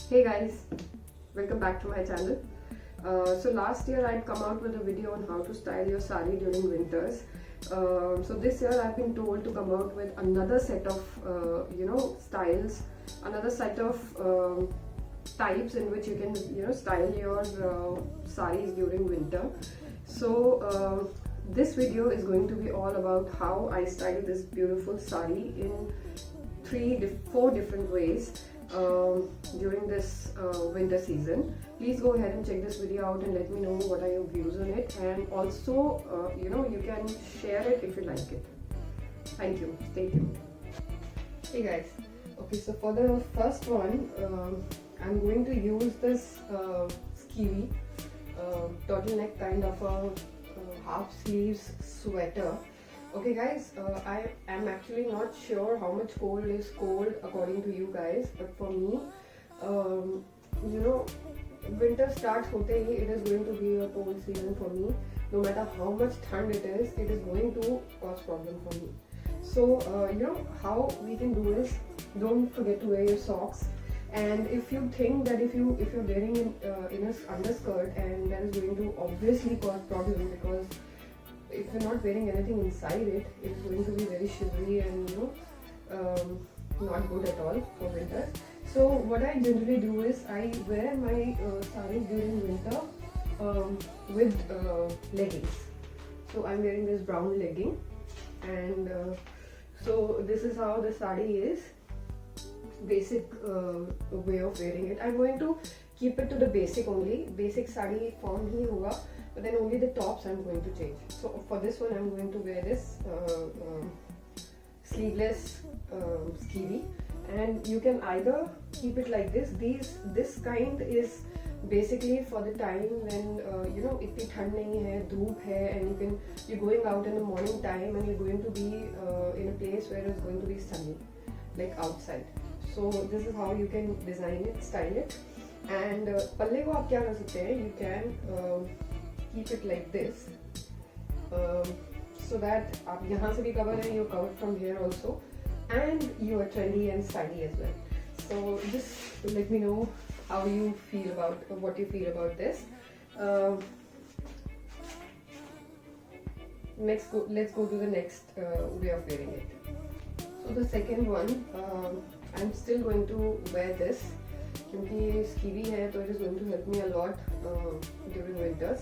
Hey guys, welcome back to my channel. So last year I'd come out with a video on how to style your sari during winters. So this year I've been told to come out with another set of styles, another set of types in which you can style your saris during winter. So this video is going to be all about how I style this beautiful sari in four different ways during this winter season. Please go ahead and check this video out and let me know what are your views on it, and also you can share it if you like it. Thank you. Stay tuned. Hey guys, okay, so for the first one I'm going to use this skiwi turtleneck kind of a half sleeves sweater. Okay guys, I am actually not sure how much cold is cold according to you guys, but for me, winter starts hote hi, it is going to be a cold season for me. No matter how much thand it is going to cause problem for me. So how we can do is, don't forget to wear your socks. And if you think that if you're wearing in a underskirt, and that is going to obviously cause problem, because if you're not wearing anything inside it, it's going to be very shivery and not good at all for winter. So what I generally do is I wear my saris during winter with leggings. So I'm wearing this brown legging, and so this is how the sari is. Basic way of wearing it. I'm going to keep it to the basic only. Basic sari form hi hoga. But then only the tops I'm going to change. So for this one I'm going to wear this sleeveless skiwi, and you can either keep it like this. This kind is basically for the time when itni thand nahi hai, dhoop hai, and you're going out in the morning time and you're going to be in a place where it's going to be sunny, like outside. So this is how you can design it, style it. And palle ko aap kya kar sakte hain, you can keep it like this, so that आप यहाँ से भी cover है, you're covered from here also, and you are trendy and stylish as well. So just let me know how you feel about what you feel about this. Let's go to the next way of wearing it. So the second one, I'm still going to wear this क्योंकि ये skiwi है, तो it is going to help me a lot during winters.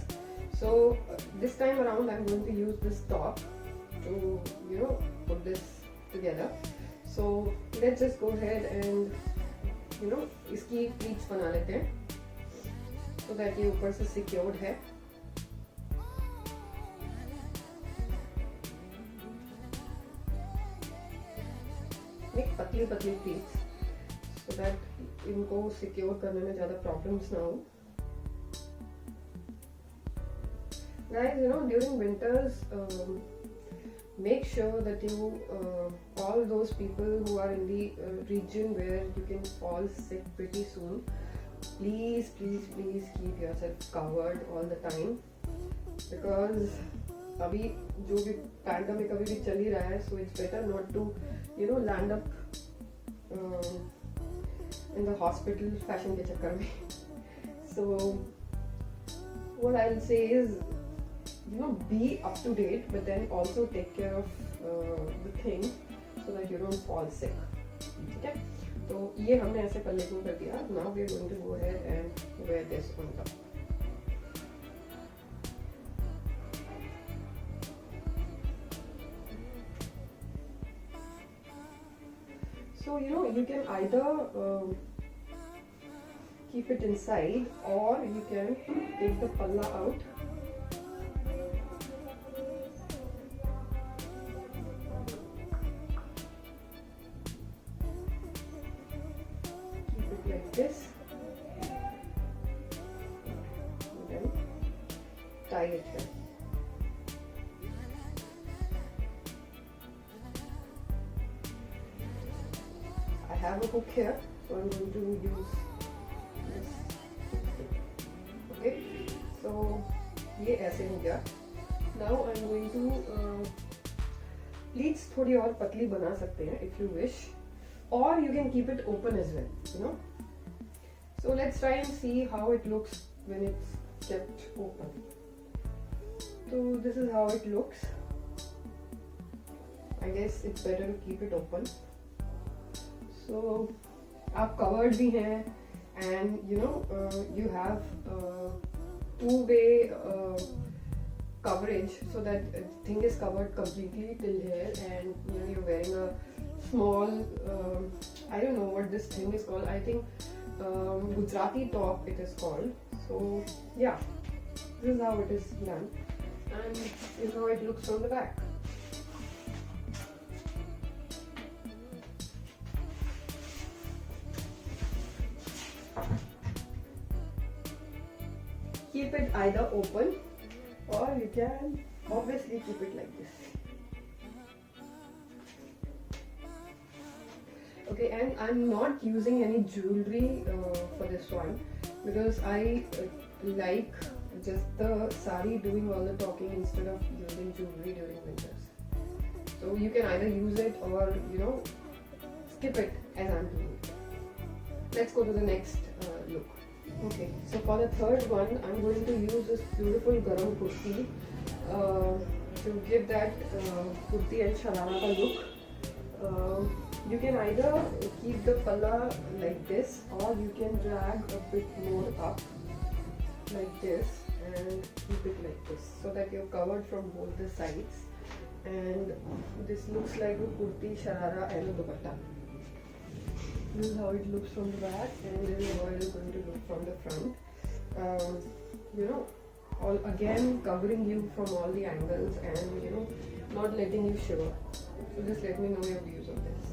So this time around I'm going to use this top to put this together. So let's just go ahead and इसकी pleats बना लेते हैं, so that ये ऊपर से secured है. Make पतली pleats, so that इनको secure करने में ज़्यादा problems ना हो. Guys, during winters, make sure that you, all those people who are in the region where you can fall sick pretty soon, please keep yourself covered all the time, because अभी जो भी pandemic अभी भी चल ही रहा है, so it's better not to land up in the hospital fashion के चक्कर में. So what I'll say is, be up to date, but then also take care of the thing so that you don't fall sick. Okay, तो ये हमने ऐसे पल्ले को कर दिया. Now we are going to go ahead and wear this on top. So you can either keep it inside, or you can take the palla out. Like this, and then tie it here. I have a hook here, so I'm going to use this. Okay, so ये ऐसे हो गया. Now I'm going to pleats थोड़ी और पतली बना सकते हैं if you wish, or you can keep it open as well, So let's try and see how it looks when it's kept open. So this is how it looks. I guess it's better to keep it open. So आप covered भी हैं, and you have two-way coverage, so that thing is covered completely till here, and you're wearing a small I don't know what this thing is called. I think Gujarati top it is called. So yeah, this is how it is done, and this is how it looks from the back. Keep it either open, or you can obviously keep it like this. Okay, and I'm not using any jewelry for this one, because I like just the sari doing all the talking instead of using jewelry during winters. So you can either use it or skip it as I'm doing. Let's go to the next look. Okay, so for the third one, I'm going to use this beautiful garam kurti to give that kurti and sharara ka look. You can either keep the palla like this, or you can drag a bit more up like this and keep it like this, so that you're covered from both the sides, and this looks like a kurti, sharara and a dupatta. This is how it looks from the back, and this is how it is going to look from the front. All again covering you from all the angles, and not letting you shiver. So just let me know your views on this.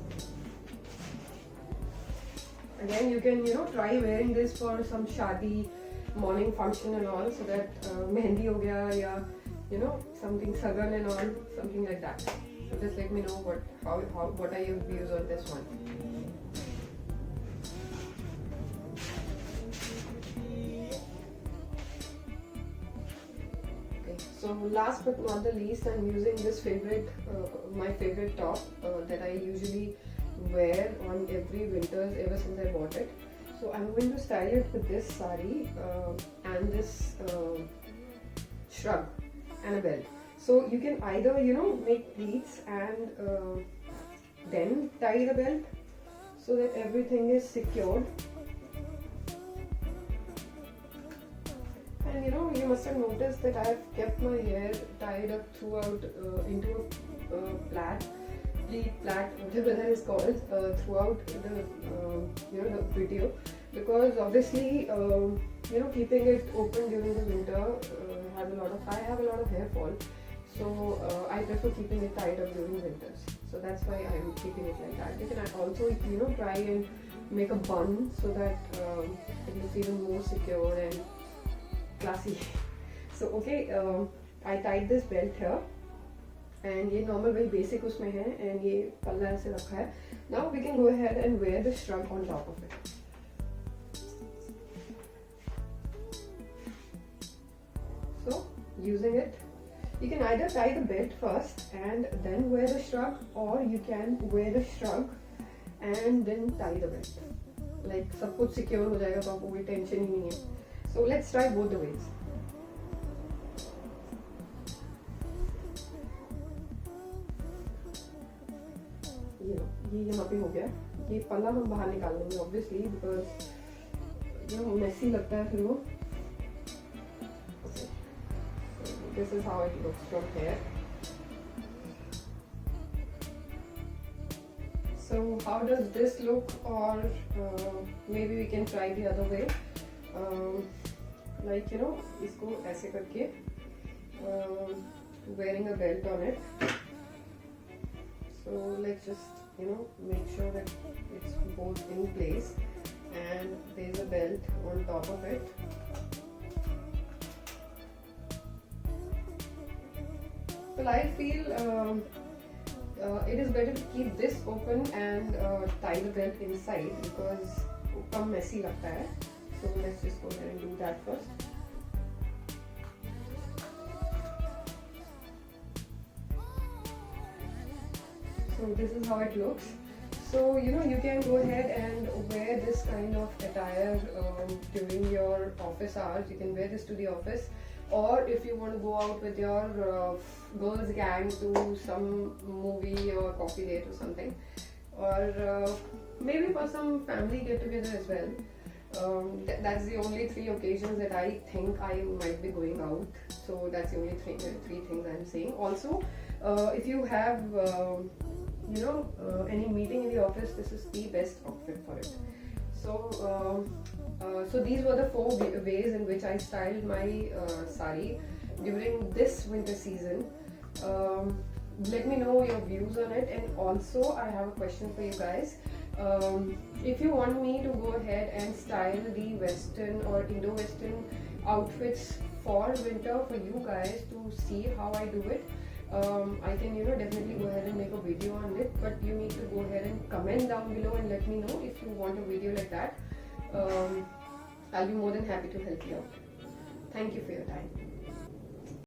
Again, you can try wearing this for some shadi, morning function and all, so that mehendi ho gaya, ya something sagan and all, something like that. So just let me know what are your views on this one. So last but not the least, I'm using this my favorite top that I usually wear on every winters ever since I bought it. So I'm going to style it with this sari and this shrug and a belt. So you can either make pleats and then tie the belt so that everything is secured. And you must have noticed that I have kept my hair tied up throughout into a plait, whatever that is called, throughout the video, because obviously keeping it open during the winter I have a lot of hair fall, so I prefer keeping it tied up during winters. So that's why I'm keeping it like that. You can also try and make a bun so that it looks even more secure and classy. So okay, I tied this belt here, and ये normal वही basic उसमें है, and ये पल्ला ऐसे रखा है. Now we can go ahead and wear the shrug on top of it. So using it, you can either tie the belt first and then wear the shrug, or you can wear the shrug and then tie the belt. Like सब कुछ secure हो जाएगा, तो आपको कोई tension ही नहीं है. So let's try both the ways. ये यहाँ पे हो गया. ये पल्ला हम बाहर निकाल लेंगे obviously, because messy लगता है फिर वो. Okay. So this is how it looks from here. So how does this look? Or maybe we can try the other way. Like इसको ऐसे करके wearing a belt on it. So let's just make sure that it's both in place and there's a belt on top of it. Well, I feel it is better to keep this open and tie the belt inside, because come messy लगता है. So let's just go ahead and do that first. So this is how it looks. So you can go ahead and wear this kind of attire during your office hours. You can wear this to the office, or if you want to go out with your girls gang to some movie or coffee date or something, or maybe for some family get together as well. That's the only 3 occasions that I think I might be going out. So that's the only three things I'm saying. Also, if you have any meeting in the office, this is the best outfit for it. So these were the 4 ways in which I styled my sari during this winter season. Let me know your views on it, and also I have a question for you guys. If you want me to go ahead and style the Western or Indo-Western outfits for winter for you guys to see how I do it, I can definitely go ahead and make a video on it, but you need to go ahead and comment down below and let me know if you want a video like that. I'll be more than happy to help you out. Thank you for your time.